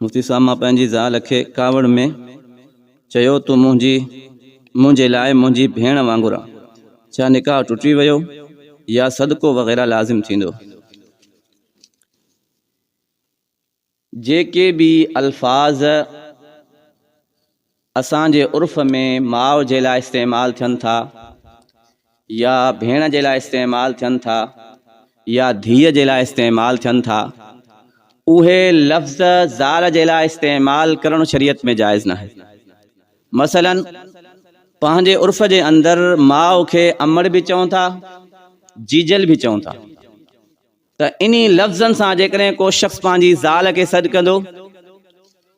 मुफ्ती साहब मां पंहिंजी ज़ाल खे कावड़ में चयो तूं मुंहिंजे लाइ मुंहिंजी भेण वांगुरु आहे। छा निकाह टुटी वियो या सदको वग़ैरह लाज़िम थींदो? जेके भी अल्फाज असांजे उर्फ़ में माउ जे लाइ इस्तेमालु थियनि था या भेण जे लाइ इस्तेमालु थियनि था या धीअ जे लाइ इस्तेमालु थियनि था, उहे लफ़्ज़ ज़ाल जे लाइ इस्तेमालु करणु शरीयत में जाइज़ न आहे। मसलन पंहिंजे उर्फ़ जे अंदरि माउ खे अमड़ बि चऊं था, जीजल बि चऊं था, त इन्ही लफ़्ज़नि सां जेकॾहिं को शख़्स पंहिंजी ज़ाल खे सॾु कंदो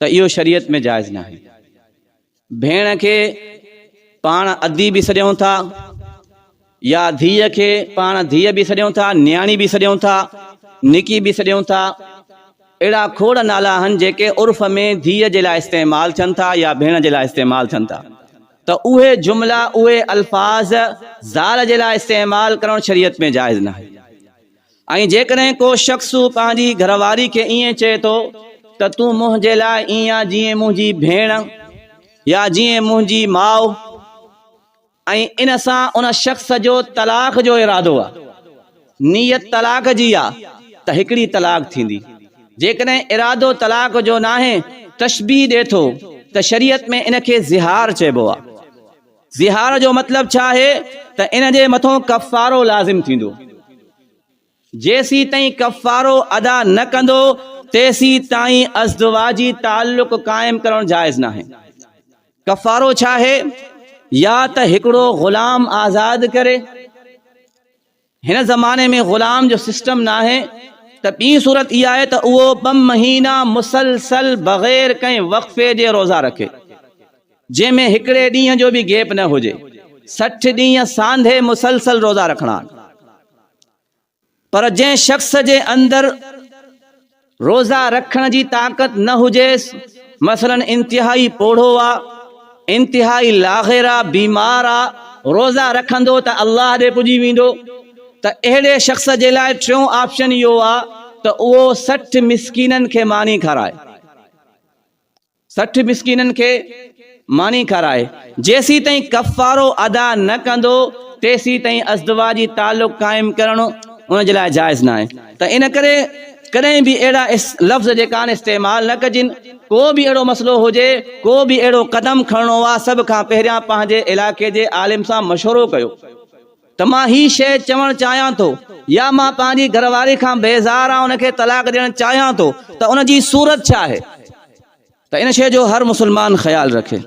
त इहो शरीयत में जाइज़ न आहे। भेण खे पाण अदी बि सॾियूं था या धीअ खे पाण धीअ बि सॾियूं था, न्याणी बि सॾियूं था, निकी बि सॾियूं था। अहिड़ा खोड़ नाला आहिनि जेके उर्फ़ में धीअ जे लाइ इस्तेमालु थियनि था या भेण जे लाइ इस्तेमालु थियनि था, त उहे जुमिला उहे अल्फाज ज़ाल जे लाइ इस्तेमालु करणु शरीयत में जाइज़ न आहे। ऐं जेकॾहिं को शख़्स पंहिंजी घरवारी खे ईअं चए थो त तूं मुंहिंजे लाइ ईअं जीअं मुंहिंजी भेण या जीअं मुंहिंजी माउ, ऐं इन सां उन शख़्स जो तलाक जो इरादो आहे, नियत तलाक जी आहे, त हिकिड़ी तलाक थींदी। जेकॾहिं इरादो तलाक जो नाहे, तशबीह ॾिए थो त शरीयत में इनखे ज़िहार चइबो आहे। ज़िहार जो मतिलबु छा आहे त इन जे मथां कफ़ारो लाज़िम थींदो। जेसी ताईं कफ़ारो अदा न कंदो तेसी ताईं अज़दवाजी ताल्लुक़ क़ाइमु करणु जाइज़ न आहे। कफ़ारो छा आहे? या त हिकिड़ो ग़ुलाम आज़ाद करे। हिन ज़माने में ग़ुलाम जो सिस्टम न आहे, त ॿी सूरत इहा आहे त उहो 2 महीना मुसलसल बग़ैर कंहिं वक़फ़े जे रोज़ा रखे, जंहिंमें हिकिड़े ॾींहं जो बि गैप न हुजे। 60 ॾींहं सांधे मुसलसल रोज़ा रखणा। पर जंहिं शख़्स जे अंदरि रोज़ा रखण जी ताक़त न हुजेसि, मसलन इंतिहाई पोढ़ो आहे, इंतिहाई लाग़िर आहे, बीमार आहे, रोज़ा रखंदो त अल्लाह ॾे पुॼी वेंदो, त अहिड़े शख़्स जे लाइ टियों ऑप्शन इहो आहे त उहो 60 मिस्कीननि खे मानी खाराए। 60 मिस्कीननि खे मानी खाराए। जेसी ताईं कफ़ारो अदा न कंदो तेसी ताईं अज़दवाजी ताल्लुक़ क़ाइमु करणु उन जे लाइ जाइज़ न आहे। त इन करे कॾहिं बि अहिड़ा लफ़्ज़ जेका इस्तेमालु न कजनि। को बि अहिड़ो मसइलो हुजे, को बि अहिड़ो क़दम खणणो आहे, सभ खां पहिरियां पंहिंजे इलाइक़े जे आलिम सां मशवरो कयो त मां ही शइ चवणु चाहियां थो, या मां पंहिंजी घरवारी खां बेज़ार आहियां, उनखे तलाक ॾियणु चाहियां थो, त उन जी सूरत छा आहे। त इन शइ जो हर मुस्लमान ख़्यालु रखे।